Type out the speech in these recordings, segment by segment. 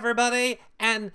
everybody, and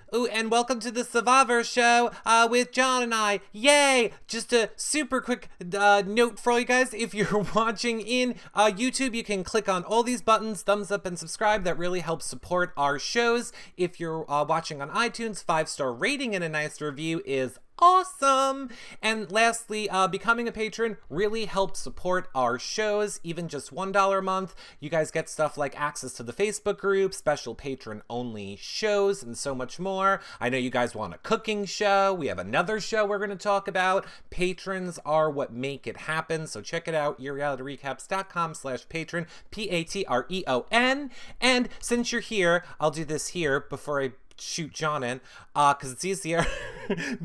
welcome to the Survivor Show with John and I. Yay! Just a super quick note for all you guys. If you're watching in YouTube, you can click on all these buttons, thumbs up and subscribe. That really helps support our shows. If you're watching on iTunes, 5-star rating and a nice review is awesome. And lastly, becoming a patron really helps support our shows. Even just $1 a month, you guys get stuff like access to the Facebook group, special patron only shows, and so much more. I know you guys want a cooking show. We have another show we're going to talk about. Patrons are what make it happen, so check it out, yourrealityrecaps.com/patron, Patreon. And since you're here, I'll do this here before I shoot John in, because it's easier.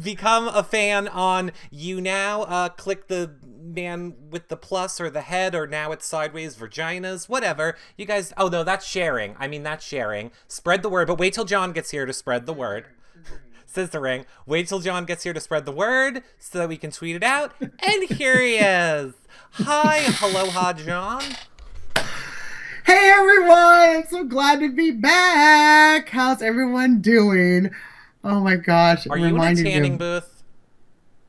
Become a fan on YouNow. Click the man with the plus or the head, or now it's sideways vaginas, whatever. You guys, oh no, that's sharing. That's sharing. Spread the word, but wait till John gets here to spread the word. Scissoring. Wait till John gets here to spread the word so that we can tweet it out. And here he is. Hi, aloha, John. Hey everyone, I'm so glad to be back. How's everyone doing? Oh my gosh. Are you in a tanning booth?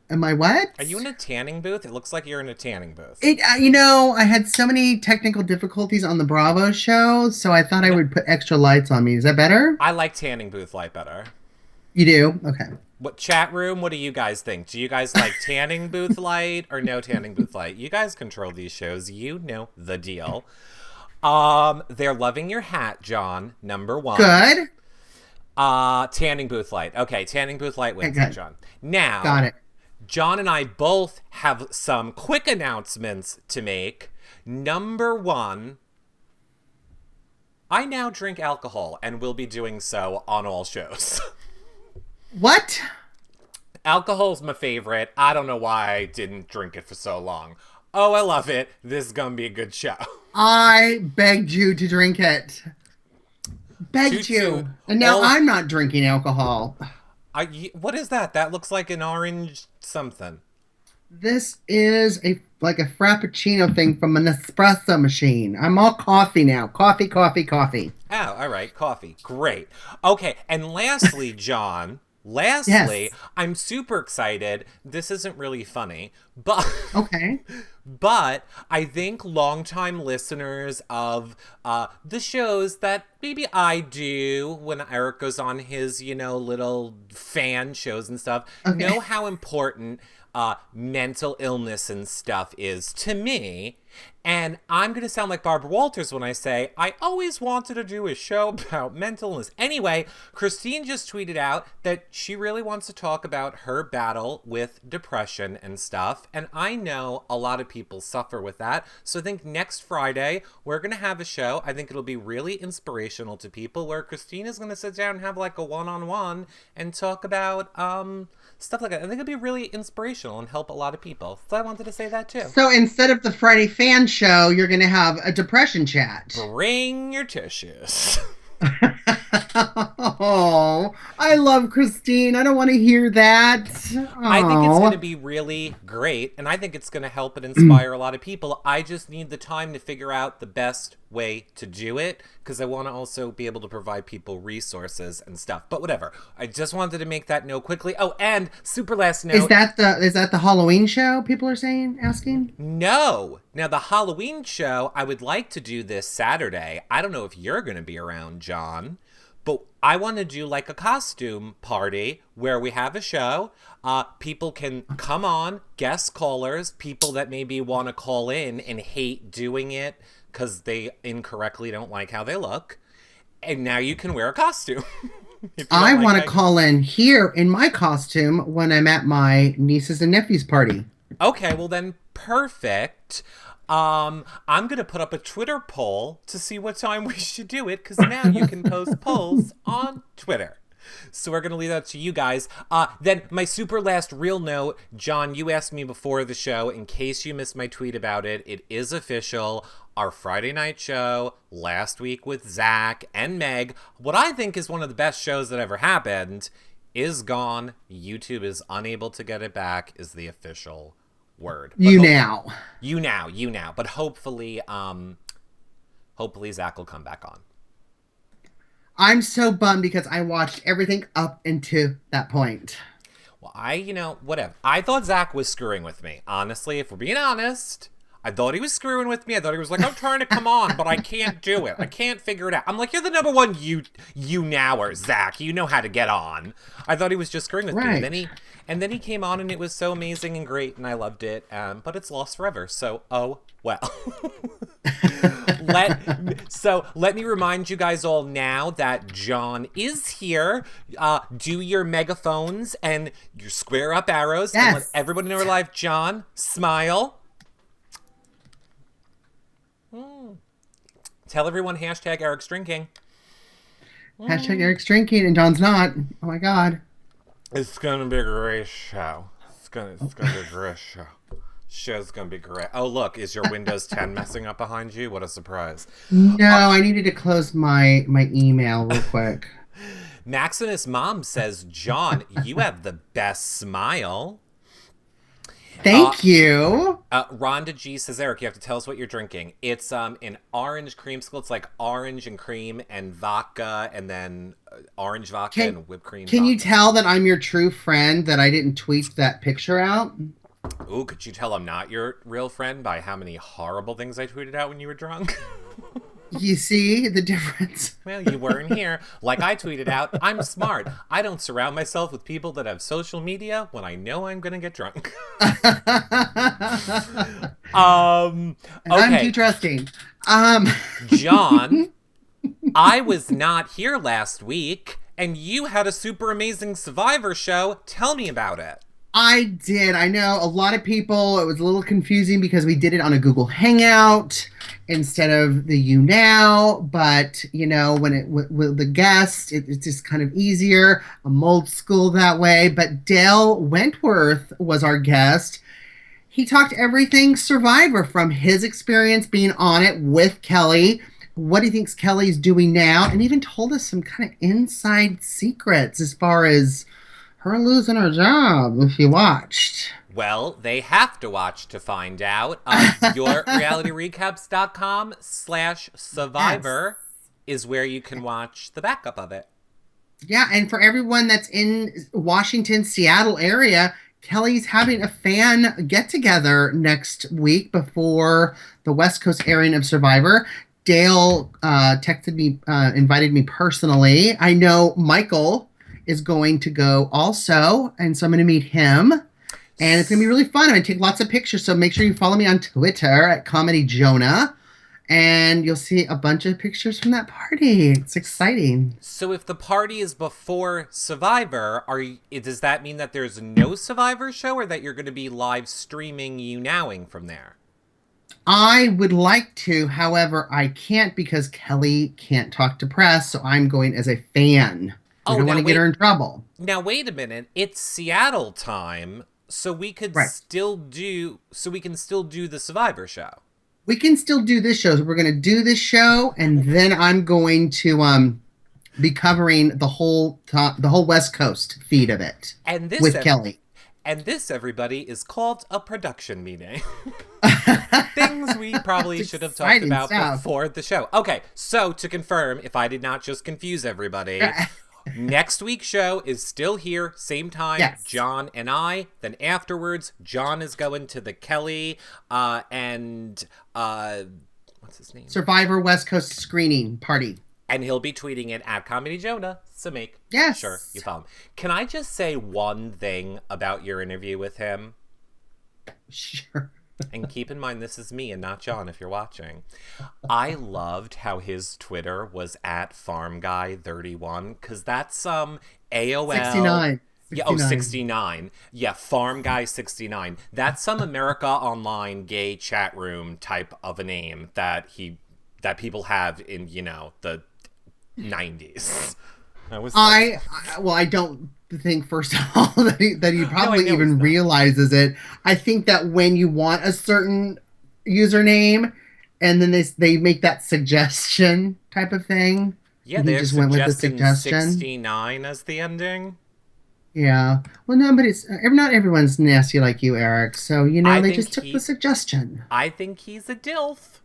Am I what? Are you in a tanning booth? It looks like you're in a tanning booth. I had so many technical difficulties on the Bravo show, so I thought I would put extra lights on me. Is that better? I like tanning booth light better. You do? Okay. What chat room? What do you guys think? Do you guys like tanning booth light or no tanning booth light? You guys control these shows. You know the deal. They're loving your hat, John. Number one. Good. Tanning booth light. Okay, tanning booth light wins, okay, John. Now, got it. John and I both have some quick announcements to make. Number one, I now drink alcohol and will be doing so on all shows. What? Alcohol's my favorite. I don't know why I didn't drink it for so long. Oh, I love it. This is gonna be a good show. I begged you to drink it. Begged you. And now I'm not drinking alcohol. What is that? That looks like an orange something. This is like a frappuccino thing from an espresso machine. I'm all coffee now. Coffee. Oh, all right. Coffee. Great. Okay. And lastly, John... Lastly, yes. I'm super excited. This isn't really funny, but okay. But I think longtime listeners of the shows that maybe I do when Eric goes on his, little fan shows and stuff, know how important mental illness and stuff is to me. And I'm going to sound like Barbara Walters when I say, I always wanted to do a show about mental illness. Anyway, Christine just tweeted out that she really wants to talk about her battle with depression and stuff. And I know a lot of people suffer with that. So I think next Friday, we're going to have a show. I think it'll be really inspirational to people where Christine is going to sit down and have like a one-on-one and talk about stuff like that. I think it'll be really inspirational and help a lot of people. So I wanted to say that too. So instead of the Friday fan show, you're going to have a depression chat. Bring your tissues. Oh, I love Christine. I don't want to hear that. I think it's going to be really great, and I think it's going to help and inspire a lot of people. I just need the time to figure out the best way to do it, because I want to also be able to provide people resources and stuff. But whatever. I just wanted to make that note quickly. Oh, and super last note. Is that the Halloween show? People are asking. No. Now the Halloween show, I would like to do this Saturday. I don't know if you're going to be around, John. But I want to do like a costume party where we have a show. People can come on, guest callers, people that maybe want to call in and hate doing it because they incorrectly don't like how they look. And now you can wear a costume. I want to call in here in my costume when I'm at my nieces and nephews party. Okay, well then perfect. I'm going to put up a Twitter poll to see what time we should do it, because now you can post polls on Twitter. So we're going to leave that to you guys. Then my super last real note, John, you asked me before the show, in case you missed my tweet about it, it is official. Our Friday night show last week with Zach and Meg, what I think is one of the best shows that ever happened, is gone. YouTube is unable to get it back, is the official word. But you now. But hopefully Zach will come back on. I'm so bummed because I watched everything up into that point. Well, whatever. I thought Zach was screwing with me. Honestly, if we're being honest, I thought he was screwing with me. I thought he was like, I'm trying to come on, but I can't do it. I can't figure it out. I'm like, you're the number one you nower, Zach. You know how to get on. I thought he was just screwing with me. And then he came on and it was so amazing and great and I loved it. But it's lost forever. So, oh, well. Let me remind you guys all now that John is here. Do your megaphones and your square up arrows. Yes. And let everybody know we're live. John, smile. Tell everyone hashtag Eric's drinking. Hashtag Eric's drinking and John's not. Oh my God. It's gonna be a great show. It's gonna be a great show. Show's gonna be great. Oh look, is your Windows 10 messing up behind you? What a surprise. No, I needed to close my email real quick. Maximus' mom says, John, you have the best smile. Thank you. Rhonda G says, Eric, you have to tell us what you're drinking. It's an orange creamsicle. It's like orange and cream and vodka and then orange vodka and whipped cream. Can you tell that I'm your true friend, that I didn't tweet that picture out? Ooh, could you tell I'm not your real friend by how many horrible things I tweeted out when you were drunk? You see the difference? Well, you weren't here. Like I tweeted out, I'm smart. I don't surround myself with people that have social media when I know I'm going to get drunk. And I'm too trusting. John, I was not here last week, and you had a super amazing Survivor show. Tell me about it. I did. I know a lot of people, it was a little confusing because we did it on a Google Hangout instead of the YouNow, but when with the guest, it's just kind of easier. I'm old school that way, but Dale Wentworth was our guest. He talked everything Survivor, from his experience being on it with Kelly, what he thinks Kelly's doing now, and even told us some kind of inside secrets as far as her losing her job, if you watched. Well, they have to watch to find out. yourrealityrecaps.com/survivor is where you can watch the backup of it. Yeah, and for everyone that's in Washington, Seattle area, Kelly's having a fan get-together next week before the West Coast airing of Survivor. Dale texted me, invited me personally. I know Michael is going to go also, and so I'm going to meet him. And it's going to be really fun. I'm going to take lots of pictures, so make sure you follow me on Twitter at Comedy Jonah, and you'll see a bunch of pictures from that party. It's exciting. So if the party is before Survivor, does that mean that there's no Survivor show, or that you're going to be live streaming YouNowing from there? I would like to, however, I can't because Kelly can't talk to press, so I'm going as a fan. I don't want to get her in trouble. Now, wait a minute. It's Seattle time, so we could still do the Survivor show. We can still do this show. So we're going to do this show, and then I'm going to be covering the whole West Coast feed of it with Kelly. And this, everybody, is called a production meeting. Things we probably should have talked about before the show. Okay, so to confirm, if I did not just confuse everybody, next week's show is still here, same time, yes. John and I. Then afterwards, John is going to the Kelly and what's his name? Survivor West Coast screening party. And he'll be tweeting it at Comedy Jonah, so make sure you follow him. Can I just say one thing about your interview with him? Sure. And keep in mind, this is me and not John if you're watching. I loved how his Twitter was at FarmGuy31, because that's AOL. 69. Yeah, 69. Yeah, FarmGuy69. That's some America Online gay chat room type of a name that people have in, the 90s. I don't think, first of all, that he probably even realizes it. I think that when you want a certain username and then they make that suggestion type of thing. Yeah, they just went with the suggestion. 69 as the ending. Yeah. Well, no, but not everyone's nasty like you, Eric. So, they just took the suggestion. I think he's a DILF.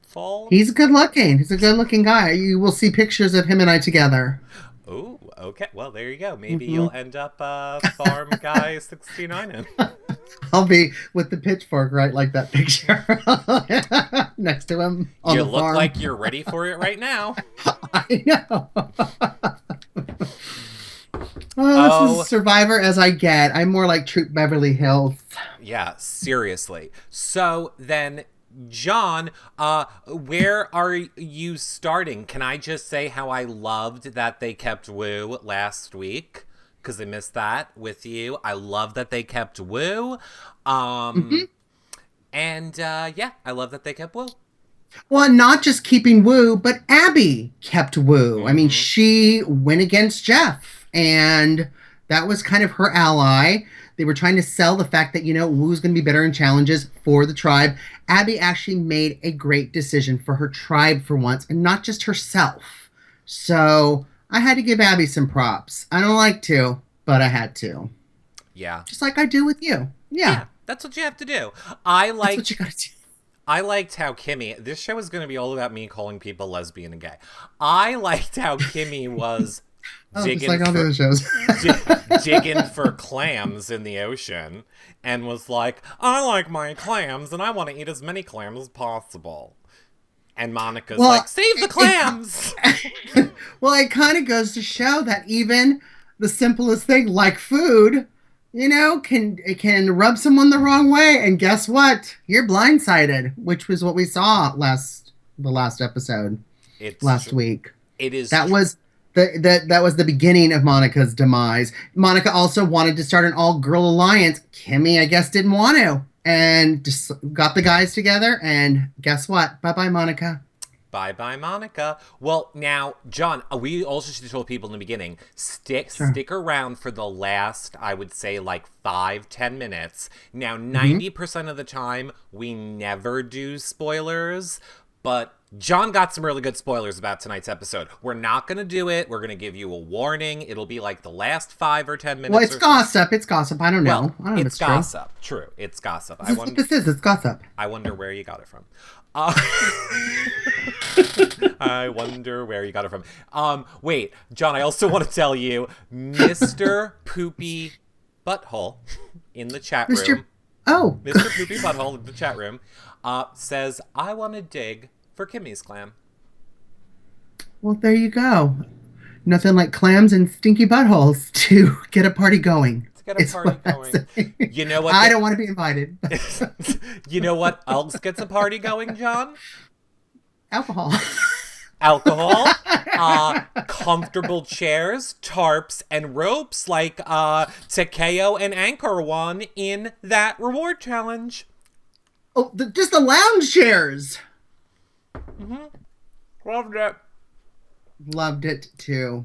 That's beautiful? He's good looking. He's a good looking guy. You will see pictures of him and I together. Oh, okay. Well, there you go. Maybe Mm-hmm. you'll end up Farm Guy 69 in. I'll be with the pitchfork right like that picture next to him on You the look farm. like you're ready for it right now. I know. Oh, this is Survivor as I get. I'm more like Troop Beverly Hills. Yeah, seriously. So then, John, where are you starting? Can I just say how I loved that they kept Woo last week? Because I missed that with you. I love that they kept Woo. And yeah, I love that they kept Woo. Well, not just keeping Woo, but Abby kept Woo. I mean, she went against Jeff, and that was kind of her ally. They were trying to sell the fact that, Woo's going to be better in challenges for the tribe. Abby actually made a great decision for her tribe for once, and not just herself. So I had to give Abby some props. I don't like to, but I had to. Yeah. Just like I do with you. Yeah. That's what you have to do. That's what you gotta do. I liked how Kimmy, this show is going to be all about me calling people lesbian and gay. I liked how Kimmy was digging for clams in the ocean and was like, I like my clams and I want to eat as many clams as possible. And Monica's like, save the clams! Well, it kind of goes to show that even the simplest thing like food, can rub someone the wrong way, and guess what? You're blindsided, which was what we saw the last episode last week. It is. That was the beginning of Monica's demise. Monica also wanted to start an all-girl alliance. Kimmy, I guess, didn't want to, and just got the guys together. And guess what? Bye-bye, Monica. Bye-bye, Monica. Well, now, John, we also should have told people in the beginning, stick around for the last, I would say, like 5-10 minutes. Now, 90% of the time, we never do spoilers, but John got some really good spoilers about tonight's episode. We're not going to do it. We're going to give you a warning. It'll be like the last 5 or 10 minutes. Well, it's gossip. It's gossip. I don't know. I don't know if it's gossip. True. It's gossip. It's gossip. I wonder where you got it from. I wonder where you got it from. Wait, John, I also want to tell you, Mr. Poopy Butthole in the chat room. Mr. Poopy Butthole in the chat room says, I want to dig for Kimmy's clam. Well, there you go. Nothing like clams and stinky buttholes to get a party going. Get a party going. You know what? I don't want to be invited. You know what else gets a party going, John? Alcohol. Comfortable chairs, tarps, and ropes like Takeo and Anchor won in that reward challenge. Oh, just the lounge chairs. Loved it. Loved it too.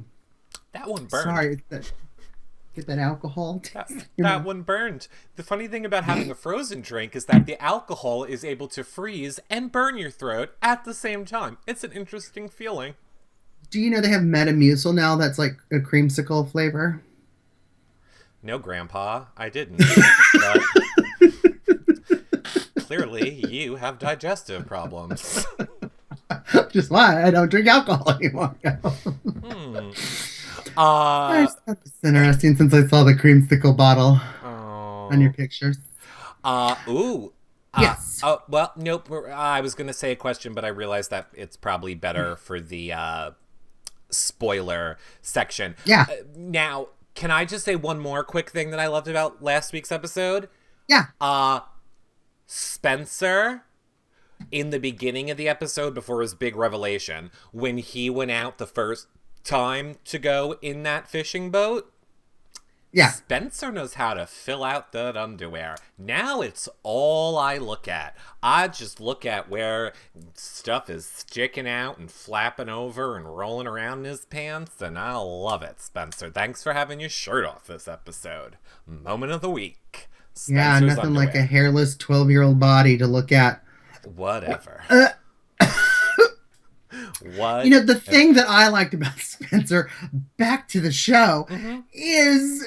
That one burned. Sorry, get that alcohol. That one burned. The funny thing about having a frozen drink is that the alcohol is able to freeze and burn your throat at the same time. It's an interesting feeling. Do you know they have Metamucil now that's like a creamsicle flavor? No, Grandpa, I didn't. But clearly, you have digestive problems. Just why I don't drink alcohol anymore. It's interesting since I saw the creamsicle bottle on your pictures. Yes. Well, nope. I was going to say a question, but I realized that it's probably better for the spoiler section. Yeah. Now, can I just say one more quick thing that I loved about last week's episode? Yeah. Spencer, in the beginning of the episode, before his big revelation, when he went out the first time to go in that fishing boat, Spencer knows how to fill out that underwear. Now it's all I look at. I just look at where stuff is sticking out and flapping over and rolling around in his pants, and I love it, Spencer. Thanks for having your shirt off this episode. Moment of the week. Spencer's nothing underwear. Like a hairless 12-year-old body to look at. Whatever. What? The thing that I liked about Spencer, back to the show, is,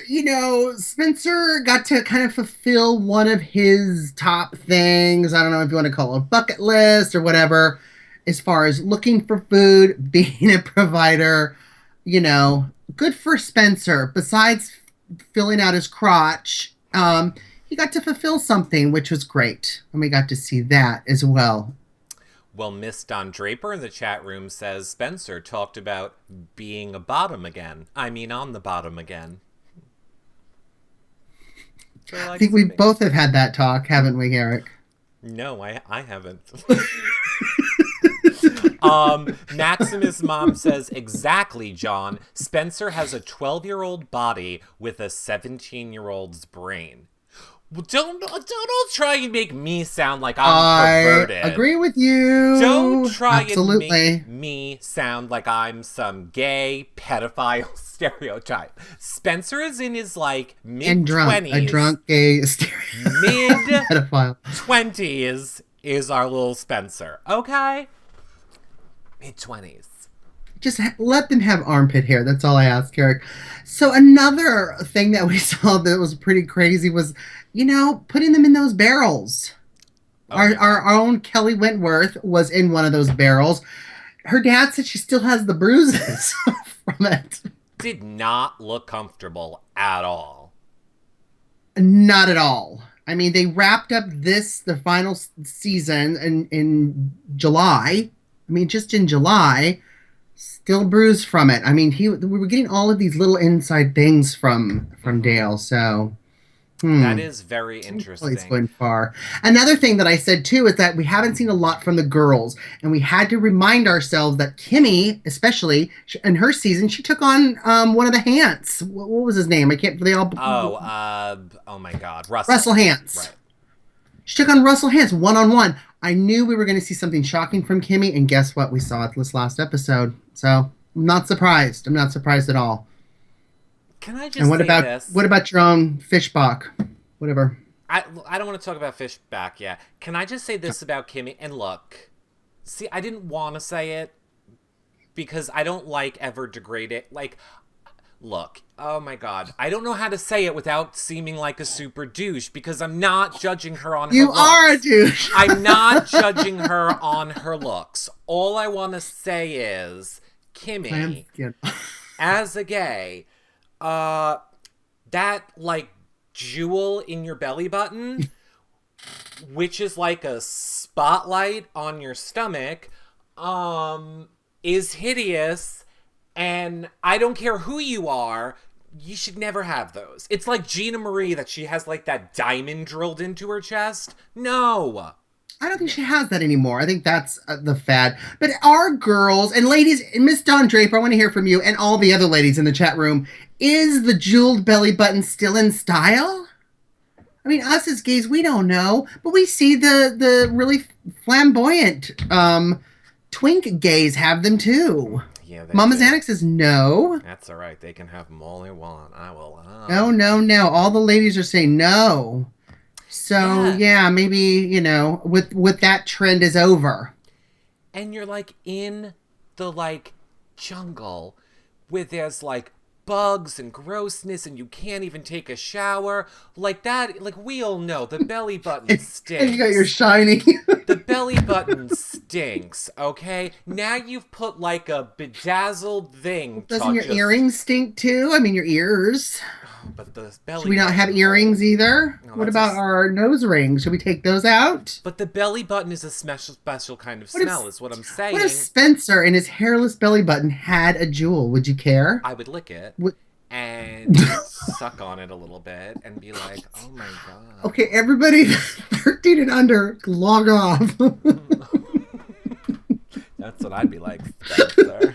Spencer got to kind of fulfill one of his top things. I don't know if you want to call it a bucket list or whatever. as far as looking for food, being a provider, good for Spencer. Besides filling out his crotch, he got to fulfill something, which was great. And we got to see that as well. Well, Miss Don Draper in the chat room says Spencer talked about being a bottom again. I mean, on the bottom again. I think we both have had that talk, haven't we, Eric? No, I haven't. Maximus' mom says, exactly, John. Spencer has a 12-year-old body with a 17-year-old's brain. Well, don't try and make me sound like I'm perverted. I agree with you. Don't try and make me sound like I'm some gay pedophile stereotype. Spencer is in his mid-20s. A drunk gay stereotype. Pedophile. Mid-20s is our little Spencer. Okay? Mid-20s. Just let them have armpit hair. That's all I ask, Eric. So another thing that we saw that was pretty crazy was, putting them in those barrels. Okay. Our own Kelly Wentworth was in one of those barrels. Her dad said she still has the bruises from it. Did not look comfortable at all. Not at all. I mean, they wrapped up the final season in July. I mean, just in July. Still bruised from it. I mean, we were getting all of these little inside things from Dale, so... That is very interesting. It's going far. Another thing that I said, too, is that we haven't seen a lot from the girls, and we had to remind ourselves that Kimmy, especially, in her season, she took on one of the Hants. What was his name? I can't... They all... Oh my God. Russell Hants. Right. She took on Russell Hants one-on-one. I knew we were going to see something shocking from Kimmy, and guess what? We saw it this last episode. So, I'm not surprised. I'm not surprised at all. Can I just say this? What about your own Fishbach? Whatever. I don't want to talk about Fishbach yet. Can I just say this about Kimmy? And look, see, I didn't want to say it because I don't ever degrade it. Look, oh my God. I don't know how to say it without seeming like a super douche because I'm not judging her on her looks. You are a douche. I'm not judging her on her looks. All I want to say is, Kimmy, as a gay, that jewel in your belly button, which is like a spotlight on your stomach, is hideous. And I don't care who you are, you should never have those. It's like Gina Marie that she has that diamond drilled into her chest. No. I don't think she has that anymore. I think that's the fad. But our girls and ladies, and Miss Dawn Draper, I want to hear from you and all the other ladies in the chat room. Is the jeweled belly button still in style? I mean, us as gays, we don't know. But we see the really flamboyant twink gays have them too. Yeah, Mama Xanax says no. That's all right. They can have them all they want. I will. No. All the ladies are saying no. So, yeah maybe, with that trend is over. And you're in the jungle where there's bugs and grossness and you can't even take a shower. We all know the belly button stinks. And you got your shiny. The belly button stinks, okay? Now you've put a bedazzled thing. Doesn't your earrings stink too? I mean, your ears. But the belly. Should we not have earrings either? No, what about our nose rings? Should we take those out? But the belly button is a special kind of smell, is what I'm saying. What if Spencer and his hairless belly button had a jewel? Would you care? I would lick it and suck on it a little bit and be like, oh my God. Okay, everybody 13 and under, log off. That's what I'd be like, Spencer.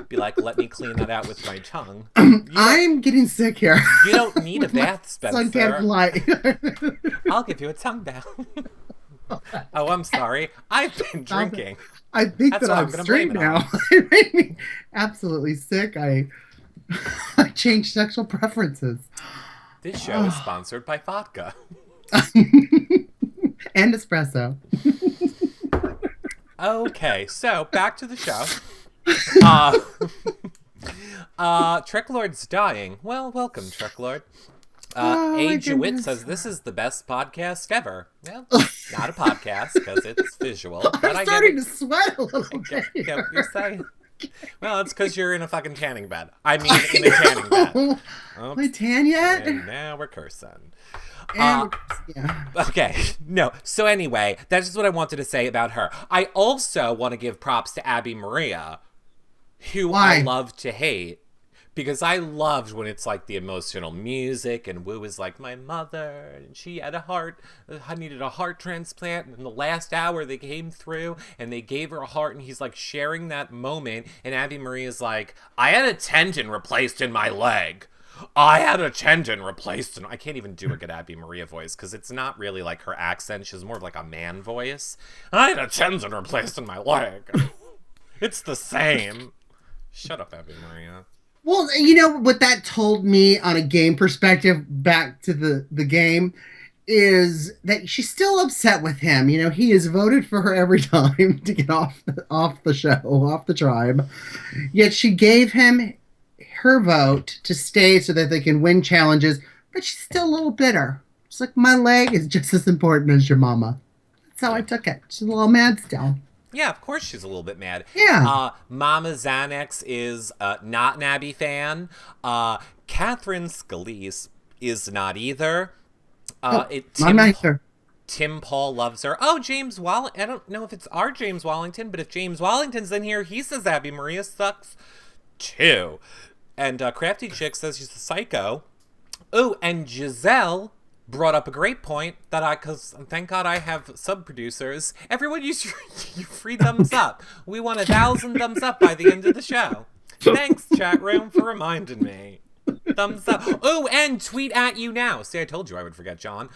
Be like, let me clean that out with my tongue. I'm getting sick here. You don't need a bath, Spencer. Light. I'll give you a tongue bath. Oh, I'm sorry. I've been drinking. I think that I'm straight now. It made me absolutely sick. I changed sexual preferences. This show is sponsored by vodka. And espresso. Okay, so back to the show. Trick Lord's dying. Well, welcome, Trick Lord. my A. DeWitt goodness. says, this is the best podcast ever. Well, not a podcast because it's visual. But I'm I starting get to sweat a little it. bit. Get what you're saying. Well, it's because you're in a fucking tanning bed. I mean, in a tanning bed. Am I tan yet? And now we're cursing. And, yeah. Okay, no. So anyway, that's just what I wanted to say about her. I also want to give props to Abi-Maria, who Why? I love to hate. Because I loved when it's like the emotional music and Wu is like my mother and she had I needed a heart transplant, and in the last hour they came through and they gave her a heart, and he's like sharing that moment, and Abi-Maria's like, I had a tendon replaced in my leg. I had a tendon replaced in... I can't even do a good Abi-Maria voice because it's not really like her accent. She's more of like a man voice. I had a tendon replaced in my leg. It's the same. Shut up, Abi-Maria. Well, you know what that told me on a game perspective, back to the game, is that she's still upset with him. You know, he has voted for her every time to get off the show, off the tribe. Yet she gave him her vote to stay so that they can win challenges, but she's still a little bitter. She's like, my leg is just as important as your mama. That's how I took it. She's a little mad still. Yeah, of course she's a little bit mad. Yeah. Mama Xanax is not an Abby fan. Catherine Scalise is not either. I'm not either. Tim Paul loves her. Oh, James Wallington. I don't know if it's our James Wallington, but if James Wallington's in here, he says Abi-Maria sucks too. And Crafty Chick says she's a psycho. Oh, and Giselle brought up a great point because thank God I have sub-producers. Everyone use your free thumbs up. We want 1,000 thumbs up by the end of the show. Thanks, chat room, for reminding me. Thumbs up. Oh, and tweet at you now. See, I told you I would forget, John.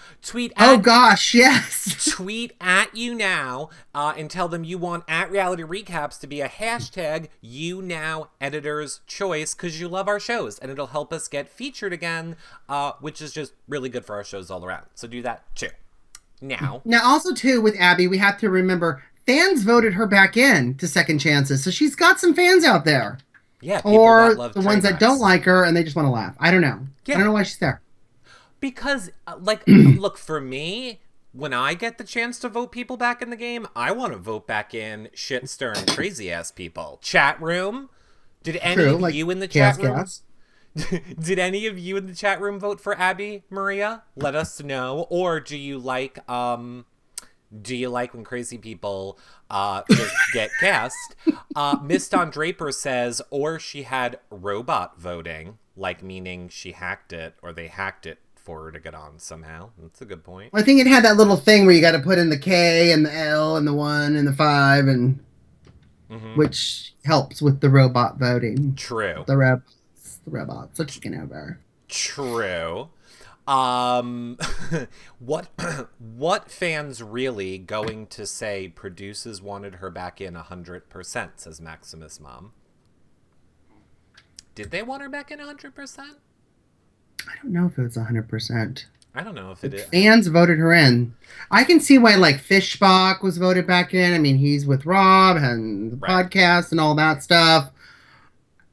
Oh gosh, yes. Tweet at you now and tell them you want at Reality Recaps to be a hashtag you now editor's choice because you love our shows and it'll help us get featured again, which is just really good for our shows all around. So do that too. Now also too with Abby, we have to remember fans voted her back in to Second Chances, so she's got some fans out there. Yeah, or the ones that don't like her and they just want to laugh. I don't know. Yeah. I don't know why she's there. Because, look, for me, when I get the chance to vote people back in the game, I want to vote back in shit-stirring, crazy-ass people. Chat room? Did any of you in the chat room... Did any of you in the chat room vote for Abi-Maria? Let us know. Or do you like when crazy people just get cast? Miss Don Draper says, or she had robot voting, like meaning she hacked it or they hacked it for her to get on somehow. That's a good point. I think it had that little thing where you got to put in the K and the L and the 1 and the 5 and which helps with the robot voting. True. The robots. Let's get over. True. What fans really going to say producers wanted her back in 100%, says Maximus Mom. Did they want her back in 100%? I don't know if it was 100%. I don't know if it is. Fans voted her in. I can see why, like, Fishbach was voted back in. I mean, he's with Rob and the podcast and all that stuff.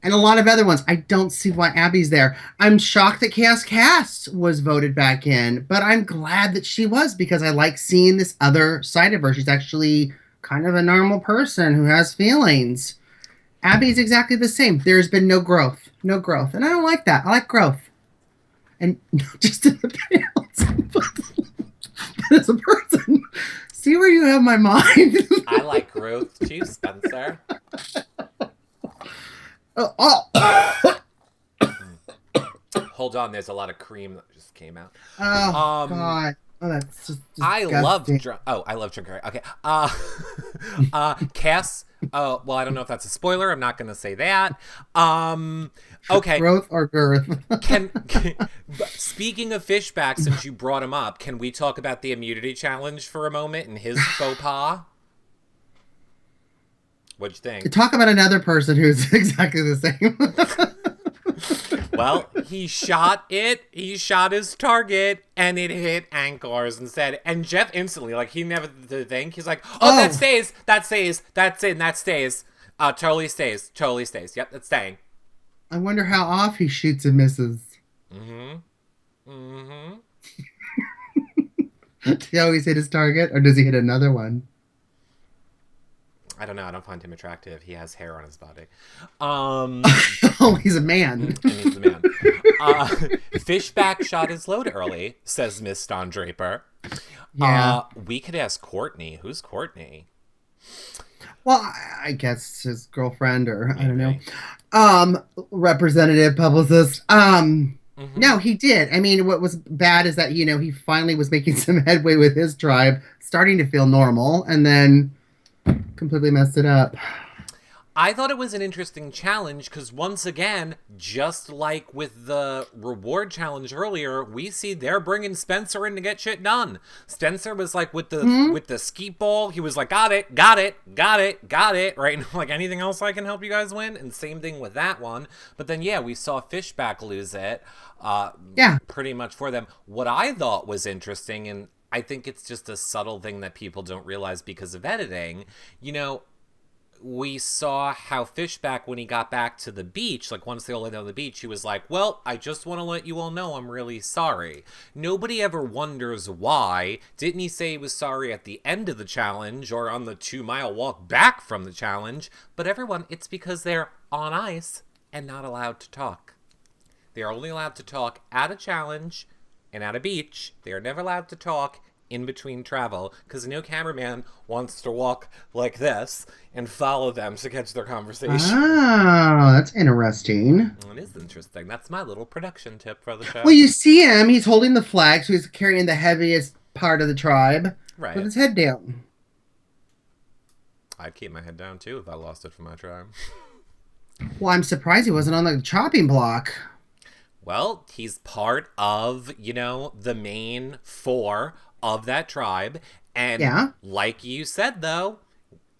And a lot of other ones. I don't see why Abby's there. I'm shocked that Chaos Cast was voted back in, but I'm glad that she was because I like seeing this other side of her. She's actually kind of a normal person who has feelings. Abby's exactly the same. There's been no growth. No growth. And I don't like that. I like growth. And not just in the else, but as a person. See where you have my mind. I like growth too, Spencer. Hold on, there's a lot of cream that just came out. Oh God! Oh, that's just I love drunk. Okay. Cass. Oh well, I don't know if that's a spoiler. I'm not going to say that. Okay. Growth or girth? Speaking of Fishback, since you brought him up, can we talk about the immunity challenge for a moment and his faux pas? What'd you think? Talk about another person who's exactly the same. Well, he shot his target, and it hit Ankar's instead. And Jeff instantly, like, he never did think. He's like, oh, that stays. Totally stays. Yep, that's staying. I wonder how off he shoots and misses. Mm-hmm. Mm-hmm. Does he always hit his target, or does he hit another one? I don't know. I don't find him attractive. He has hair on his body. Oh, he's a man. And he's the man. Fishback shot his load early, says Miss Don Draper. Yeah. We could ask Courtney. Who's Courtney? Well, I guess his girlfriend, or Maybe. I don't know. Representative, publicist. No, he did. I mean, what was bad is that, he finally was making some headway with his tribe, starting to feel normal, and then completely messed it up. I thought it was an interesting challenge because once again, just like with the reward challenge earlier, we see they're bringing Spencer in to get shit done. Spencer was like with the skeet ball, he was like, got it, right? And like, anything else I can help you guys win? And same thing with that one. But then yeah, we saw Fishback lose it. Pretty much for them. What I thought was interesting, and I think it's just a subtle thing that people don't realize because of editing, we saw how Fishback, when he got back to the beach, like once they all landed on the beach, he was like, well, I just want to let you all know I'm really sorry. Nobody ever wonders why. Didn't he say he was sorry at the end of the challenge or on the 2-mile walk back from the challenge? But everyone, it's because they're on ice and not allowed to talk. They are only allowed to talk at a challenge and at a beach. They are never allowed to talk in between travel because no cameraman wants to walk like this and follow them to catch their conversation. Oh, that's interesting. It is interesting. That's my little production tip for the show. Well, you see him. He's holding the flag, so he's carrying the heaviest part of the tribe right. with his head down. I'd keep my head down, too, if I lost it for my tribe. Well, I'm surprised he wasn't on the chopping block. Well, he's part of, the main 4 of that tribe. And like you said, though,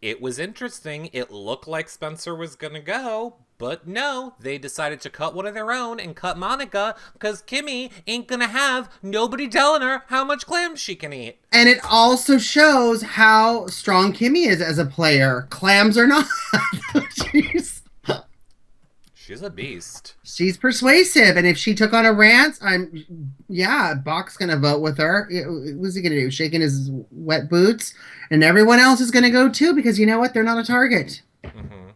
it was interesting. It looked like Spencer was going to go, but no, they decided to cut one of their own and cut Monica because Kimmy ain't going to have nobody telling her how much clams she can eat. And it also shows how strong Kimmy is as a player. Clams or not. She's a beast. She's persuasive, and if she took on a rant, Bach's gonna vote with her. What's he gonna do? Shaking his wet boots, and everyone else is gonna go too because you know what? They're not a target. Mm-hmm.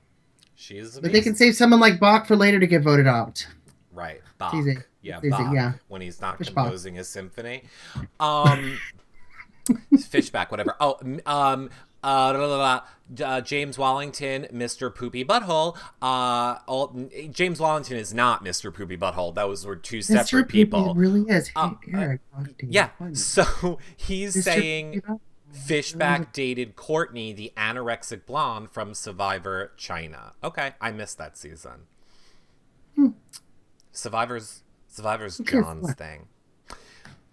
She's a beast. But they can save someone like Bach for later to get voted out. Right, Bach. Yeah, Easy, Bach. Yeah. When he's not Fish composing his symphony. Fishback, whatever. James Wallington, Mr. Poopy Butthole. James Wallington is not Mr. Poopy Butthole. Those were two separate people. It really is. Hey, Eric, yeah. So he's saying Fishback dated Courtney, the anorexic blonde from Survivor China. Okay, I missed that season. Survivor's John's thing.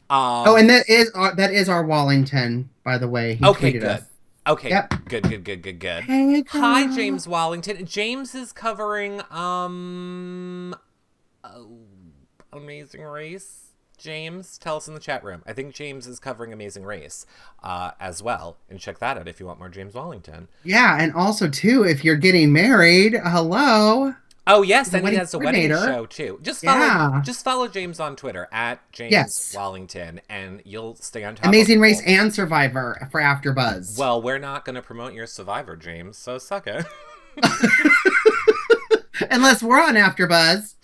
And that is our Wallington, by the way. He okay, tweeted good. us. Okay, yep. Good. Hey, hi, James Wallington. James is covering Amazing Race. James, tell us in the chat room. I think James is covering Amazing Race as well. And check that out if you want more James Wallington. Yeah, and also, too, if you're getting married, hello. Oh, yes, and he has a wedding show, too. Just follow James on Twitter, at James Wallington, and you'll stay on top Amazing Race and Survivor for AfterBuzz. Well, we're not going to promote your Survivor, James, so suck it. Unless we're on AfterBuzz.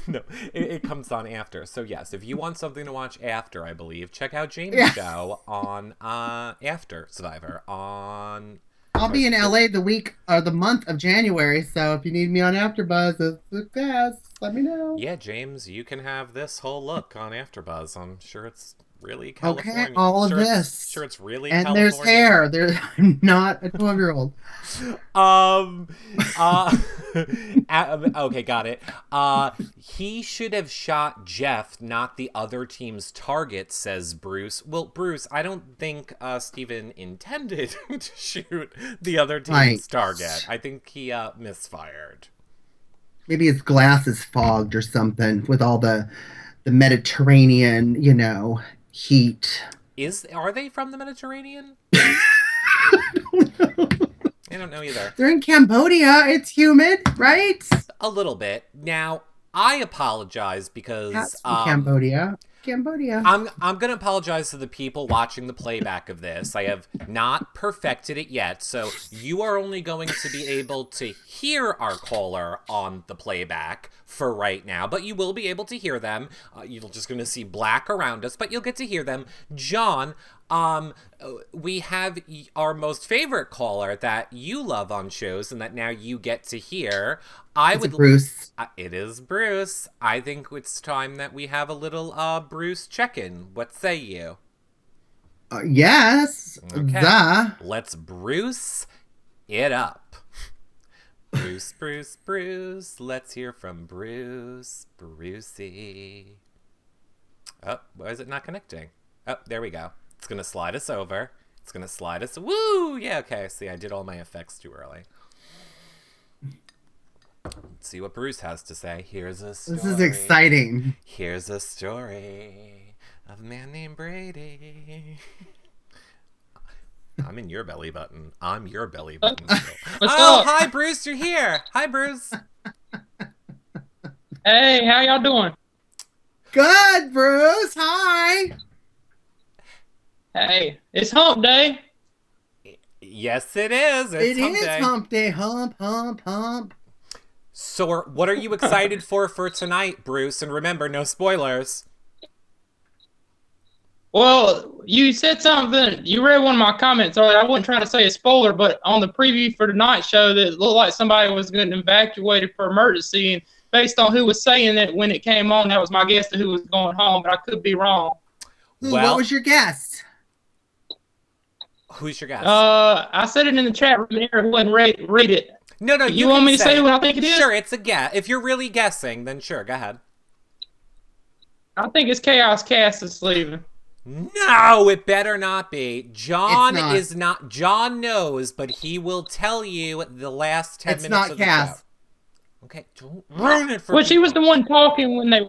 No, it comes on after. So, yes, if you want something to watch after, I believe, check out James' show on After Survivor on... I'll be in LA the week or the month of January, so if you need me on AfterBuzz, let me know. Yeah, James, you can have this whole look on AfterBuzz. I'm sure it's really California. Okay, all of this. Sure, it's really and California. There's hair. I'm not a 12-year-old. Okay, got it. He should have shot Jeff, not the other team's target, says Bruce. Well, Bruce, I don't think Steven intended to shoot the other team's target. I think he misfired. Maybe his glass is fogged or something with all the Mediterranean, heat. Are they from the Mediterranean? I don't know either. They're in Cambodia. It's humid, right? A little bit. Now, I apologize because Cats from Cambodia. Cambodia. I'm gonna apologize to the people watching the playback of this. I have not perfected it yet, so you are only going to be able to hear our caller on the playback for right now, but you will be able to hear them. You're just gonna see black around us, but you'll get to hear them. John, we have our most favorite caller that you love on shows and that now you get to hear. Bruce. It is Bruce. I think it's time that we have a little Bruce check-in. What say you? Yes. Okay. Duh. Let's Bruce it up. Bruce, Bruce, Bruce. Let's hear from Bruce. Brucey. Oh, why is it not connecting? Oh, there we go. It's going to slide us over. It's going to slide us. Woo! Yeah, okay. See, I did all my effects too early. Let's see what Bruce has to say. Here's a story. This is exciting. Here's a story of a man named Brady. I'm in your belly button. I'm your belly button. Hi, Bruce. You're here. Hi, Bruce. Hey, how y'all doing? Good, Bruce. Hi. Hey, it's hump day. Yes, it is. It is hump day. Hump, hump, hump. So what are you excited for tonight, Bruce? And remember, no spoilers. Well, you said something. You read one of my comments earlier. I wasn't trying to say a spoiler, but on the preview for tonight's show, that it looked like somebody was getting evacuated for emergency. And based on who was saying it when it came on, that was my guess of who was going home, but I could be wrong. What was your guess? Who's your guess? I said it in the chat room there. Who wouldn't read it? No, you want me to say what I think it is? Sure, it's a guess. If you're really guessing, then sure, go ahead. I think it's Chaos Cast that's leaving. No, it better not be. John is not. John knows, but he will tell you the last 10 minutes of the show. Okay, don't ruin it for Well, she was the one talking when they.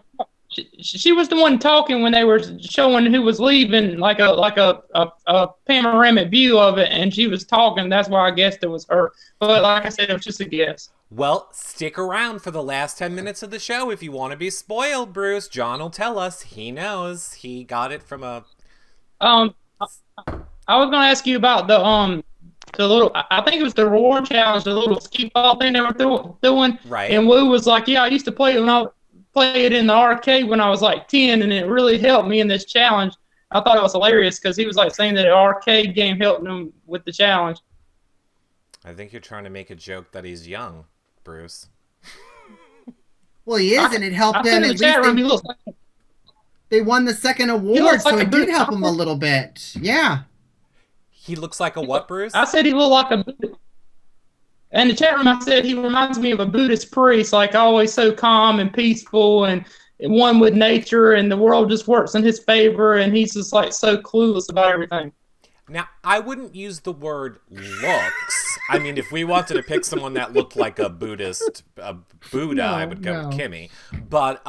She was the one talking when they were showing who was leaving, like a panoramic view of it, and she was talking. That's why I guessed it was her. But like I said, it was just a guess. Well, stick around for the last 10 minutes of the show if you want to be spoiled, Bruce. John will tell us. He knows. He got it from a... I was going to ask you about the little... I think it was the reward challenge, the little ski ball thing they were doing. Right. And Wu was like, yeah, I used to play it in the arcade when I was like 10, and it really helped me in this challenge. I thought it was hilarious because he was like saying that the arcade game helped him with the challenge. I think you're trying to make a joke that he's young, Bruce. Well, he is, and it helped him. At least they won the second award, so it did help him a little bit. Yeah. He looks like a what, Bruce? I said he looked like a... In the chat room, I said he reminds me of a Buddhist priest, like always so calm and peaceful and one with nature, and the world just works in his favor, and he's just like so clueless about everything. Now, I wouldn't use the word looks. I mean, if we wanted to pick someone that looked like a Buddha, I would go with Kimmy. But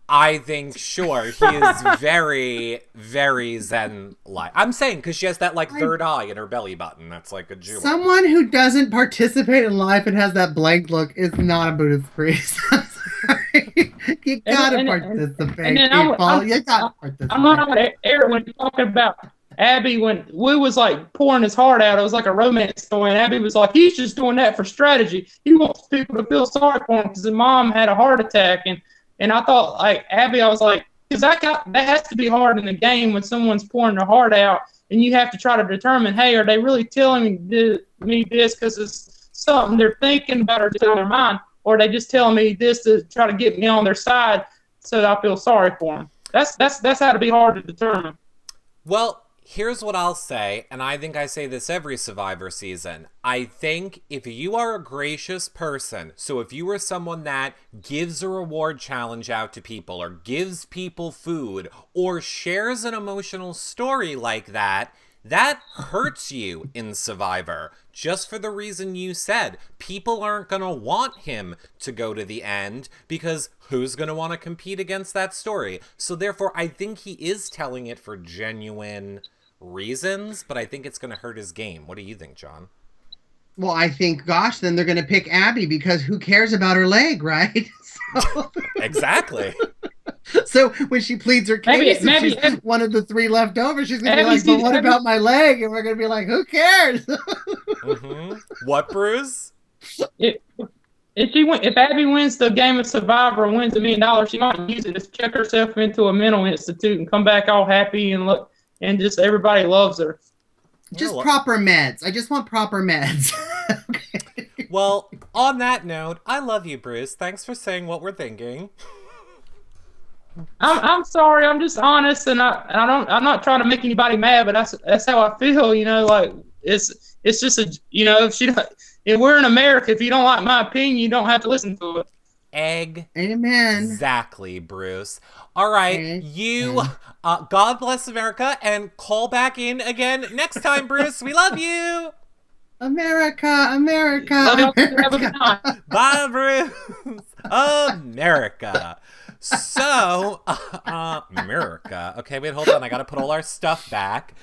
I think, sure, he is very, very Zen-like. I'm saying because she has that, like, third eye in her belly button. That's like a jewel. Someone who doesn't participate in life and has that blank look is not a Buddhist priest. I'm sorry. You gotta participate, people. You gotta participate. I'm not on air when you're talking about Abby, when Wu was like pouring his heart out. It was like a romance story, and Abby was like, he's just doing that for strategy. He wants people to feel sorry for him because his mom had a heart attack. And I thought, like, Abby, I was like, because that has to be hard in the game when someone's pouring their heart out, and you have to try to determine, hey, are they really telling me this because it's something they're thinking about or just on their mind, or are they just telling me this to try to get me on their side so that I feel sorry for them? That's how to be hard to determine. Well, here's what I'll say, and I think I say this every Survivor season. I think if you are a gracious person, so if you are someone that gives a reward challenge out to people, or gives people food, or shares an emotional story like that, that hurts you in Survivor. Just for the reason you said. People aren't going to want him to go to the end because who's going to want to compete against that story? So therefore, I think he is telling it for genuine reasons, but I think it's going to hurt his game. What do you think, John? Well, I think, gosh, then they're going to pick Abby because who cares about her leg, right? Exactly. So when she pleads her case, Maybe she's one of the 3 left over, she's gonna be Abby's like, "But what Abby- about my leg?" And we're gonna be like, "Who cares?" What, Bruce? If Abby wins the game of Survivor and wins $1 million, she might use it to check herself into a mental institute and come back all happy and look, and just everybody loves her. Just proper meds. I just want proper meds. Okay. Well, on that note, I love you, Bruce. Thanks for saying what we're thinking. I'm sorry. I'm just honest, and I'm not trying to make anybody mad, but that's how I feel. You know, like it's just a, you know, if we're in America, if you don't like my opinion, you don't have to listen to it. Amen. Exactly, Bruce. All right, you, God bless America, and call back in again next time, Bruce. We love you. America, America. Love y'all. Have a America. good night. Bye, Bruce. America. So, America. Okay, wait, hold on. I gotta put all our stuff back.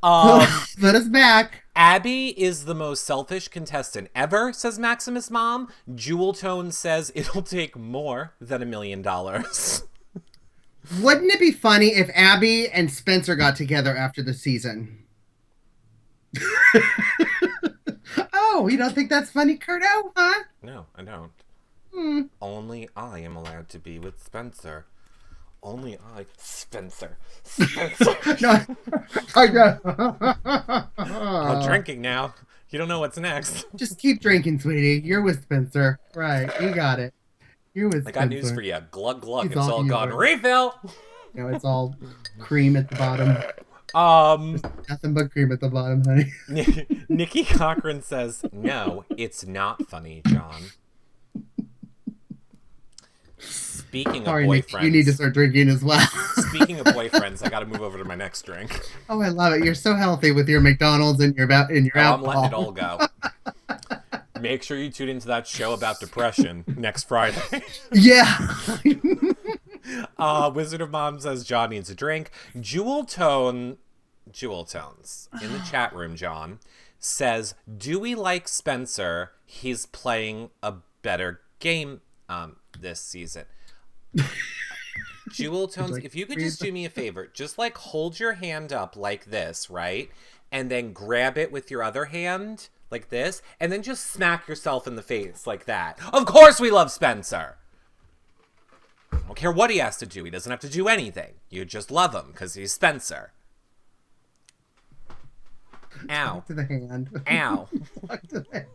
Put us back. Abby is the most selfish contestant ever, says Maximus' mom. Jewel Tone says it'll take more than $1 million. Wouldn't it be funny if Abby and Spencer got together after the season? Oh, you don't think that's funny, Curto? Huh? No, I don't. Only I am allowed to be with Spencer. Only I, Spencer. No, I know. I'm drinking now. You don't know what's next. Just keep drinking, sweetie. You're with Spencer. Right, you got it. You're with I Spencer. got news for you. Glug glug. He's It's all gone. yours. Refill. You know, it's all cream at the bottom. Nothing but cream at the bottom, honey. Nikki Cochran says, no, it's not funny, John. Speaking Sorry, of Nick, boyfriends. you need to start drinking as well. Speaking of boyfriends, I got to move over to my next drink. Oh, I love it. You're so healthy with your McDonald's and your I'm alcohol. letting it all go. Make sure you tune into that show about depression next Friday. Yeah. Wizard of Mom says John needs a drink. Jewel Tones in the chat room, John, says, do we like Spencer? He's playing a better game this season. Jewel Tones, if you could just do me a favor, just like hold your hand up like this, right? And then grab it with your other hand like this, and then just smack yourself in the face like that. Of course we love Spencer. I don't care what he has to do. He doesn't have to do anything. You just love him because he's Spencer. Ow. Talk to the hand. Ow. Talk to the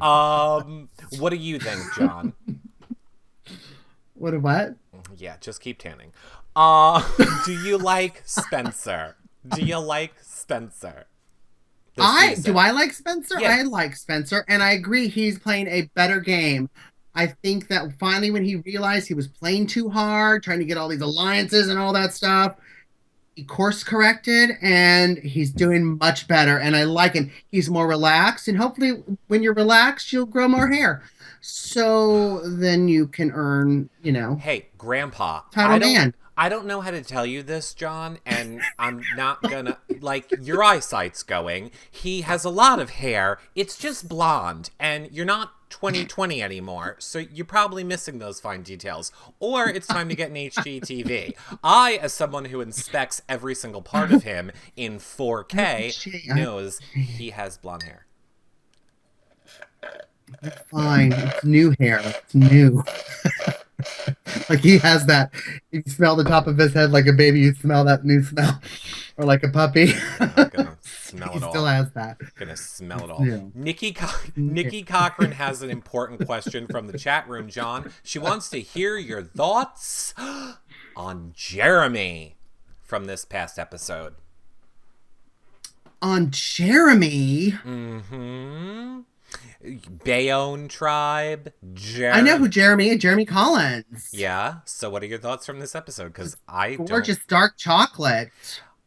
hand. What do you think, John? What? Yeah, just keep tanning. Do you like Spencer? Do you like Spencer? Do I like Spencer? Yeah. I like Spencer, and I agree he's playing a better game. I think that finally when he realized he was playing too hard, trying to get all these alliances and all that stuff, he course corrected, and he's doing much better, and I like him. He's more relaxed, and hopefully when you're relaxed, you'll grow more hair. So then you can earn, Hey, Grandpa. title man. I don't know how to tell you this, John, and I'm not gonna, your eyesight's going. He has a lot of hair. It's just blonde, and you're not 2020 anymore, so you're probably missing those fine details. Or it's time to get an HGTV. I, as someone who inspects every single part of him in 4K, knows he has blonde hair. Fine. It's new hair. It's new. Like he has that. You smell the top of his head like a baby. You smell that new smell. Or like a puppy. I'm gonna smell it all. He still has that. Gonna smell it all. Yeah. Nikki Cochran has an important question from the chat room, John. She wants to hear your thoughts on Jeremy from this past episode. On Jeremy? Mm-hmm. Bayonne tribe. I know who Jeremy is. Jeremy Collins. Yeah. So what are your thoughts from this episode? Because I Gorgeous dark chocolate.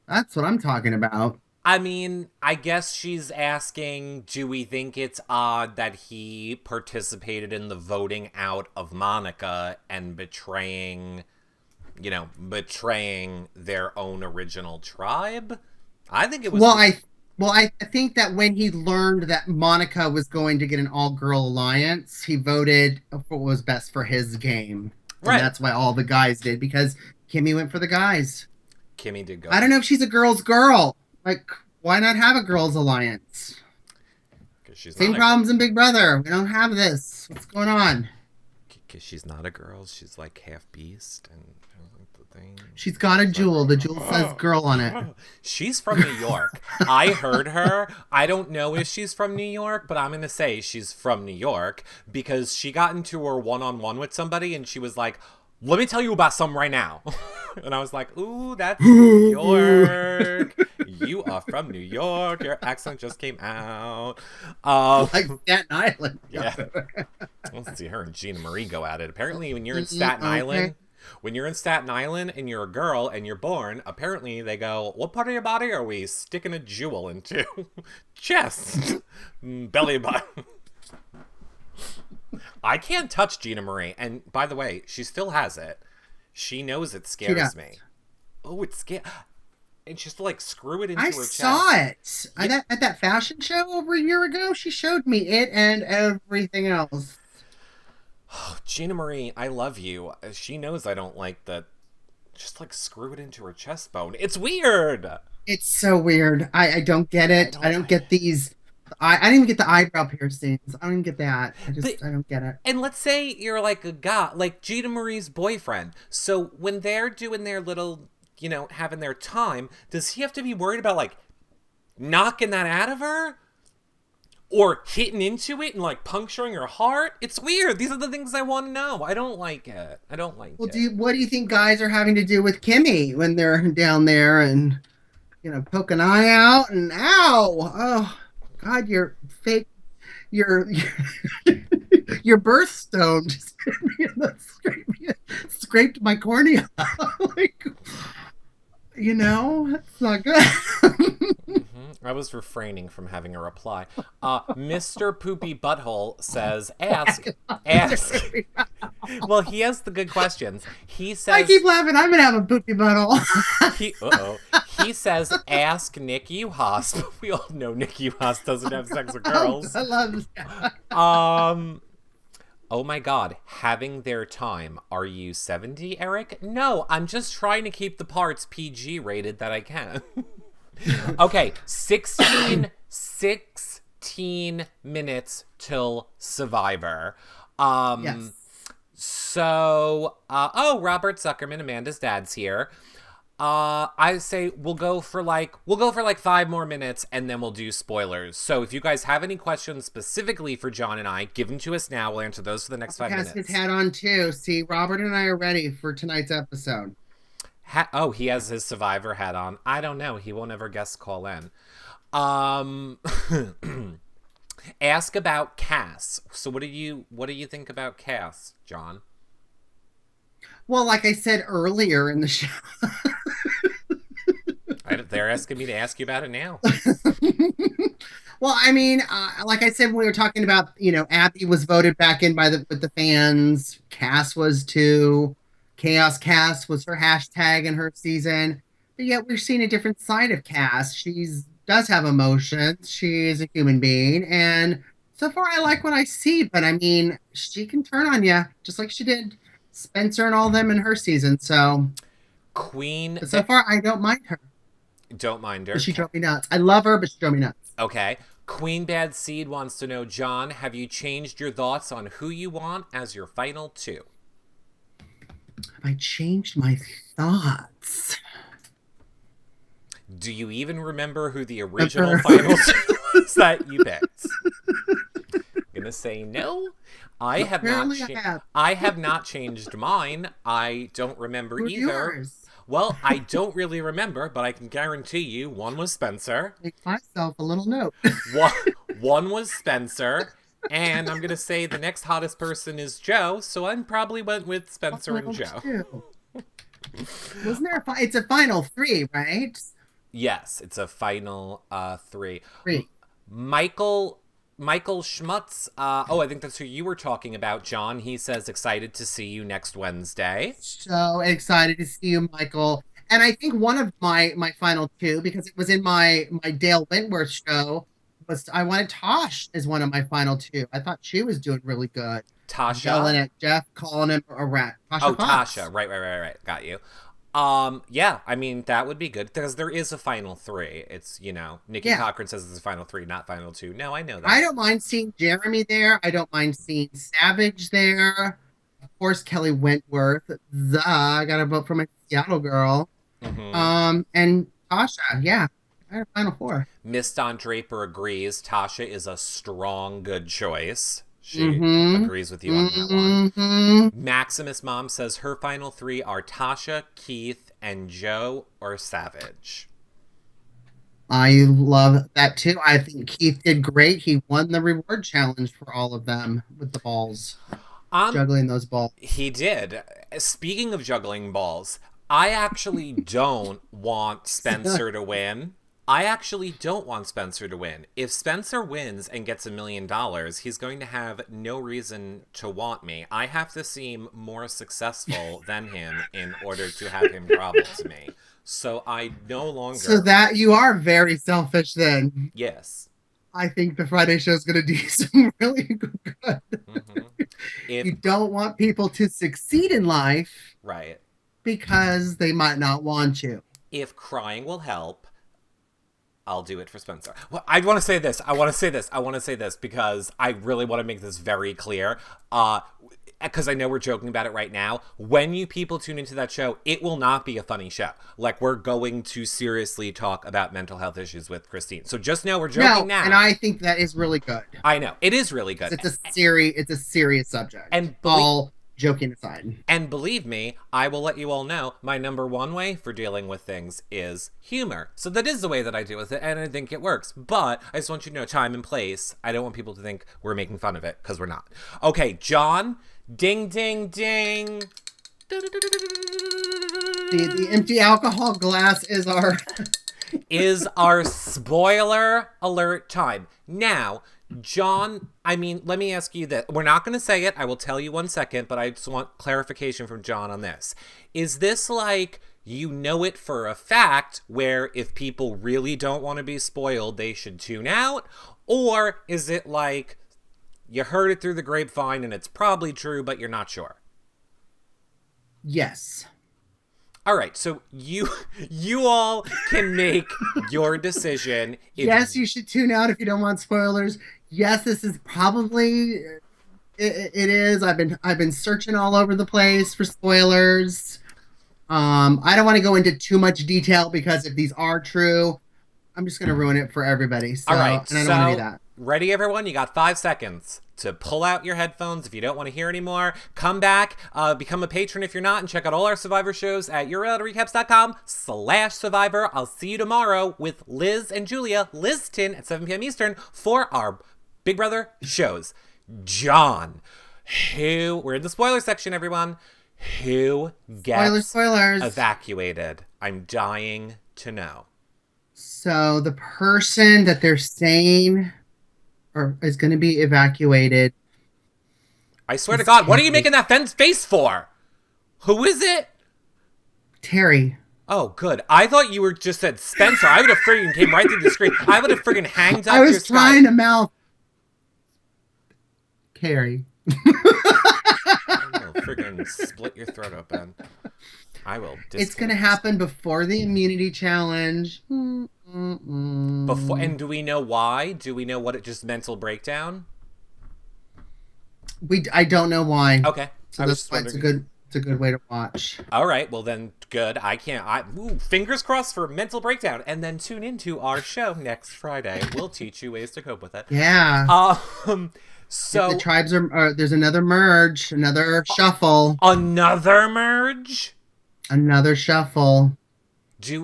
That's what I'm talking about. I mean, I guess she's asking, do we think it's odd that he participated in the voting out of Monica and betraying their own original tribe? I think it was... Well, Well, I think that when he learned that Monica was going to get an all-girl alliance, he voted for what was best for his game. And Right. that's why all the guys did, because Kimmy went for the guys. Kimmy did go. I don't know if she's a girl's girl. Like, why not have a girls' alliance? Because she's Same not problems in Big Brother. We don't have this. What's going on? Because she's not a girl. She's like half beast and the thing. She's got a jewel. The jewel says girl on it. She's from New York. I heard her. I don't know if she's from New York, but I'm going to say she's from New York because she got into her one-on-one with somebody and she was like, let me tell you about something right now. And I was like, ooh, that's New York. You are from New York. Your accent just came out. Like Staten Island. Yeah. Let's see her and Gina Marie go at it. Apparently, when you're in Staten Island, and you're a girl and you're born, apparently they go, what part of your body are we sticking a jewel into? Chest. Belly button. I can't touch Gina Marie. And by the way, she still has it. She knows it scares me. Oh, it's scary. And just to like screw it into her chest. I saw it at that fashion show over a year ago. She showed me it and everything else. Oh, Gina Marie, I love you. She knows I don't like that. Just like screw it into her chest bone. It's weird. It's so weird. I don't get it. I don't get these. I didn't even get the eyebrow piercings. I don't even get that. I don't get it. And let's say you're like a guy, like Gina Marie's boyfriend. So when they're doing their little, having their time, does he have to be worried about like knocking that out of her? Or hitting into it and like puncturing her heart? It's weird. These are the things I want to know. I don't like it. What do you think guys are having to do with Kimmy when they're down there and, poke an eye out and ow. Oh, God, your fake, your birthstone just scraped my cornea. Like, that's not good. I was refraining from having a reply. Mr. Poopy Butthole says, ask. Well, he has the good questions. He says, I keep laughing. I'm gonna have a poopy butthole. He says, ask Nick Uhas. But we all know Nick Uhas doesn't have sex with girls. I love that. Oh my God, having their time. Are you 70, Eric? No, I'm just trying to keep the parts PG rated that I can. Okay, 16 minutes till Survivor. Yes. So, Robert Zuckerman, Amanda's dad's here. I say we'll go for like 5 more minutes and then we'll do spoilers. So if you guys have any questions specifically for John and I, give them to us now. We'll answer those for the next 5 minutes. He has his hat on too. See, Robert and I are ready for tonight's episode. He has his Survivor hat on. I don't know. He won't ever guest call in. Ask about Cass. So what do you think about Cass, John? Well, like I said earlier in the show. They're asking me to ask you about it now. Well, I mean, like I said, when we were talking about, Abby was voted back in with the fans. Cass was too. Chaos Cass was her hashtag in her season. But yet we're seeing a different side of Cass. She does have emotions. She is a human being. And so far I like what I see. But I mean, she can turn on you just like she did Spencer and all them in her season. So Queen. So far I don't mind her. Don't mind her. But she drove me nuts. I love her, but she drove me nuts. Okay. Queen Bad Seed wants to know, John, have you changed your thoughts on who you want as your final 2? Have I changed my thoughts? Do you even remember who the original final 2 was that you picked? I'm gonna say no. I have not changed mine. I don't remember Who's either. Yours? Well, I don't really remember, but I can guarantee you one was Spencer. Make myself a little note. One was Spencer. And I'm going to say the next hottest person is Joe, so I probably went with Spencer and Joe. Wasn't there it's a final 3, right? Yes, it's a final 3. 3. Michael Schmutz, I think that's who you were talking about, John. He says excited to see you next Wednesday. So excited to see you, Michael. And I think one of my final two, because it was in my Dale Wentworth show, was I wanted Tosh as one of my final two. I thought she was doing really good. Yelling Tasha. at Jeff, calling him a rat. Oh, Tasha Fox. Tasha. Right. Got you. Yeah, I mean, that would be good because there is a final three. It's, Nikki Yeah. Cochran says it's a final three, not final two. No, I know that. I don't mind seeing Jeremy there. I don't mind seeing Savage there. Of course, Kelly Wentworth. I gotta vote for my Seattle girl. And Tasha. Yeah, I have final four. Miss Don Draper agrees. Tasha is a strong, good choice. She Mhm. agrees with you on that one. Mhm. Maximus Mom says her final three are Tasha, Keith, and Joe or Savage. I love that too. I think Keith did great. He won the reward challenge for all of them with the balls, juggling those balls. He did. Speaking of juggling balls, I actually don't want Spencer to win. If Spencer wins and gets $1 million, he's going to have no reason to want me. I have to seem more successful than him in order to have him grovel to me. So I no longer... So that you are very selfish then. Yes. I think the Friday show is going to do some really good. You don't want people to succeed in life. Right. Because they might not want you. If crying will help, I'll do it for Spencer. Well, I want to say this because I really want to make this very clear. Because I know we're joking about it right now. When you people tune into that show, it will not be a funny show. Like, we're going to seriously talk about mental health issues with Christine. So just know we're joking now. And I think that is really good. I know. It is really good. It's a serious subject. And all joking aside. And believe me, I will let you all know my number one way for dealing with things is humor. So that is the way that I deal with it, and I think it works. But I just want you to know time and place. I don't want people to think we're making fun of it, because we're not. Okay, John, ding, ding, ding. The empty alcohol glass is our... is our spoiler alert time. Now... John, I mean, let me ask you this. We're not going to say it. I will tell you 1 second, but I just want clarification from John on this. Is this like you know it for a fact where if people really don't want to be spoiled, they should tune out? Or is it like you heard it through the grapevine and it's probably true, but you're not sure? Yes. All right, so you all can make your decision. Yes, you should tune out if you don't want spoilers. Yes, this is probably it is. I've been searching all over the place for spoilers. I don't want to go into too much detail because if these are true, I'm just going to ruin it for everybody. So, all right, and I don't want to do that. Ready, everyone? You got 5 seconds to pull out your headphones if you don't want to hear anymore. Come back, become a patron if you're not, and check out all our Survivor shows at yourrealityrecaps.com/Survivor. I'll see you tomorrow with Liz and Julia, Liston at 7 p.m. Eastern for our Big Brother shows. John, we're in the spoiler section, everyone. Who gets spoilers. evacuated? I'm dying to know. So the person that they're saying is going to be evacuated. I swear to God, what are you making that face for? Who is it? Terry. Oh, good. I thought you were just said Spencer. I would have friggin' came right through the screen. I would have friggin' hanged up I was your trying to mouth Carrie. I will friggin' split your throat open. I will. It's going to happen before the immunity challenge. Before, and do we know why? Do we know what it just mental breakdown? I don't know why. Okay. So that's why it's a good way to watch. All right. Well then, good. Fingers crossed for mental breakdown, and then tune into our show next Friday. We'll teach you ways to cope with it. Yeah. So if the tribes are there's another merge, another shuffle. Another merge. Another shuffle.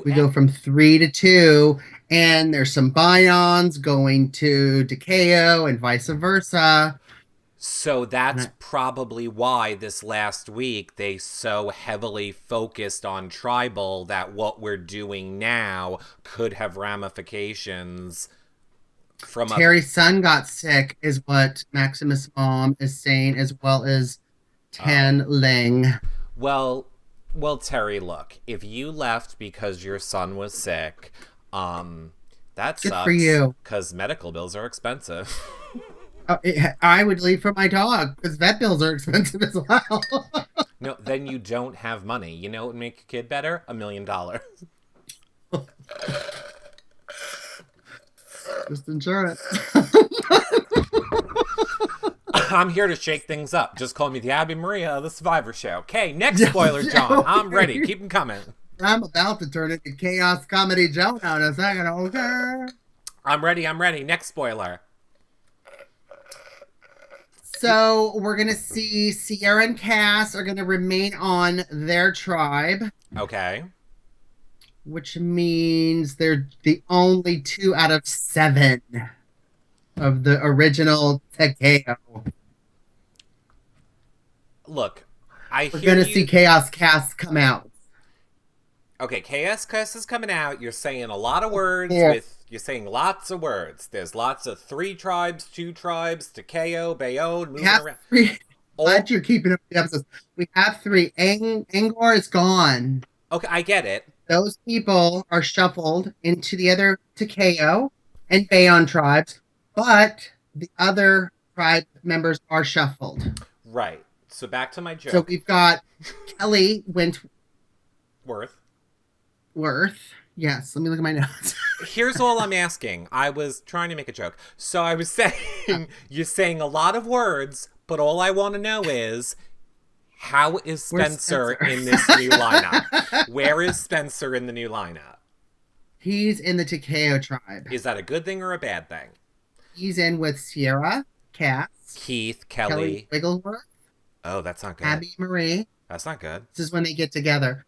We go from 3 to 2, and there's some Bions going to Decao and vice versa. So that's probably why this last week they so heavily focused on tribal that what we're doing now could have ramifications from Terry's son got sick is what Maximus' mom is saying, as well as Tan Ling. Well, Well, Terry, look, if you left because your son was sick, that Good sucks. for you. Because medical bills are expensive. I would leave for my dog because vet bills are expensive as well. No, then you don't have money. You know what would make your kid better? $1 million. Just insurance. I'm here to shake things up. Just call me the Abi-Maria of the Survivor Show. Okay, next spoiler, John. I'm ready. Keep them coming. I'm about to turn into Chaos Comedy Joe now in a second. Okay. I'm ready. Next spoiler. So we're going to see Sierra and Cass are going to remain on their tribe. Okay. Which means they're the only 2 out of 7 of the original Takeo. Look, we're going to see Chaos Cass come out. Okay, Chaos Cass is coming out. You're saying a lot of words You're saying lots of words. There's lots of 3 tribes, 2 tribes, Takeo, Bayonne, moving around. 3. Glad you're keeping up with the episodes. We have 3. Angor is gone. Okay, I get it. Those people are shuffled into the other Takeo and Bayonne tribes, but the other tribe members are shuffled. Right. So back to my joke. So we've got Kelly Worth. Yes, let me look at my notes. Here's all I'm asking. I was trying to make a joke. So I was saying, you're saying a lot of words, but all I want to know is, how is Spencer in this new lineup? Where is Spencer in the new lineup? He's in the Takeo tribe. Is that a good thing or a bad thing? He's in with Sierra, Cass, Keith, Kelly Wigglesworth. Oh, that's not good. Abi-Maria. That's not good. This is when they get together.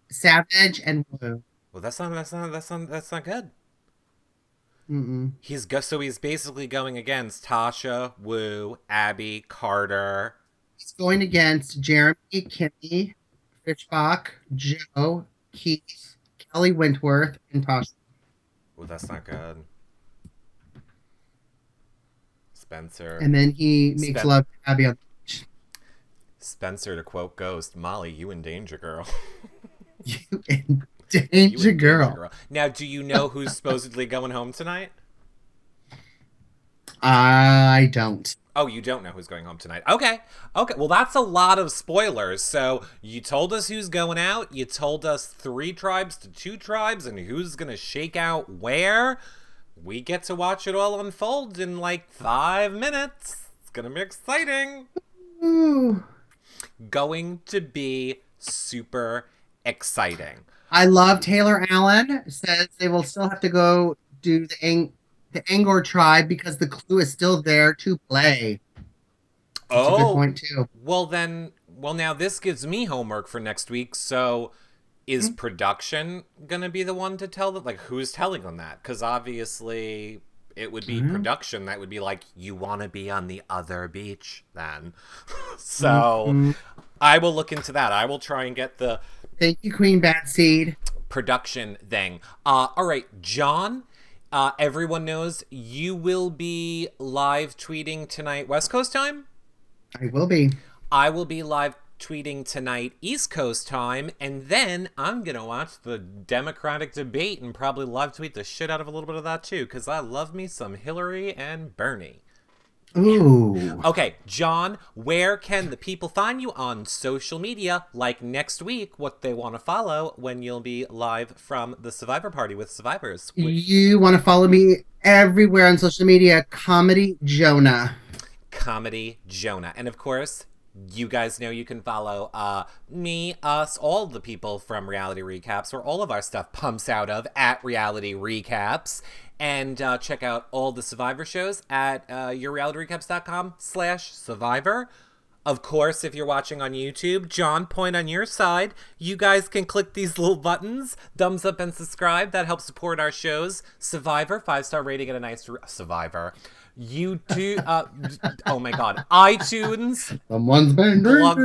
Savage and Wu. Well, that's not good. Mm-mm. So he's basically going against Tasha, Wu, Abby, Carter. He's going against Jeremy, Kimmy, Fishbach, Joe, Keith, Kelly Wentworth, and Tasha. Well, that's not good. Spencer. And then he makes love to Abby on the beach. Spencer, to quote Ghost, Molly, you in danger, girl. You in danger, girl. Now, do you know who's supposedly going home tonight? I don't. Oh, you don't know who's going home tonight. Okay. Well, that's a lot of spoilers. So you told us who's going out. You told us 3 tribes to 2 tribes and who's going to shake out where. We get to watch it all unfold in like 5 minutes. It's going to be exciting. Ooh. Going to be super exciting. I love Taylor Allen. Says they will still have to go do the Angor tribe because the clue is still there to play. That's a good point too. Well, now this gives me homework for next week. So is production going to be the one to tell them? Like, who's telling them that? Because obviously it would be production that would be like, you want to be on the other beach then. So I will look into that. I will try and get the... Thank you, Queen Bad Seed. Production thing. All right, John, everyone knows you will be live tweeting tonight West Coast time? I will be. I will be live tweeting tonight East Coast time, and then I'm going to watch the Democratic debate and probably live tweet the shit out of a little bit of that too, because I love me some Hillary and Bernie. Ooh. Okay, John, where can the people find you on social media, like next week, what they want to follow when you'll be live from the Survivor Party with Survivors? You want to follow me everywhere on social media, Comedy Jonah. Comedy Jonah. And of course, you guys know you can follow me, us, all the people from Reality Recaps, where all of our stuff pumps out of, at Reality Recaps. And check out all the Survivor shows at yourrealityrecaps.com/Survivor. Of course, if you're watching on YouTube, John, point on your side. You guys can click these little buttons, thumbs up and subscribe. That helps support our shows. Survivor, 5-star rating and a nice... Survivor. YouTube, oh my god, iTunes, someone's been glug,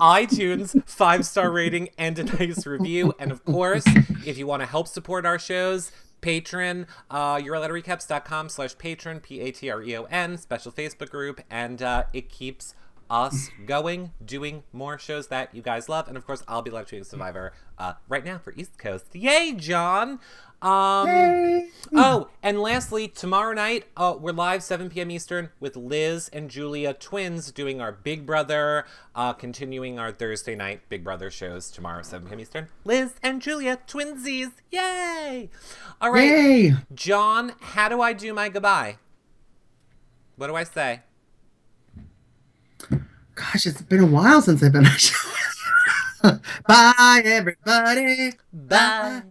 iTunes, 5-star rating and a nice review. And of course, if you want to help support our shows, Patreon, yourrealityrecaps.com/patron, Patreon, special Facebook group, and it keeps us doing more shows that you guys love. And of course, I'll be live tweeting Survivor right now for East Coast. Yay, John! Yay. Oh, and lastly, tomorrow night, we're live 7 p.m. Eastern with Liz and Julia twins doing our Big Brother, continuing our Thursday night Big Brother shows tomorrow 7 p.m. Eastern. Liz and Julia twinsies. Yay! All right. Yay. John, how do I do my goodbye? What do I say? Gosh, it's been a while since I've been on a show. Bye, everybody. Bye.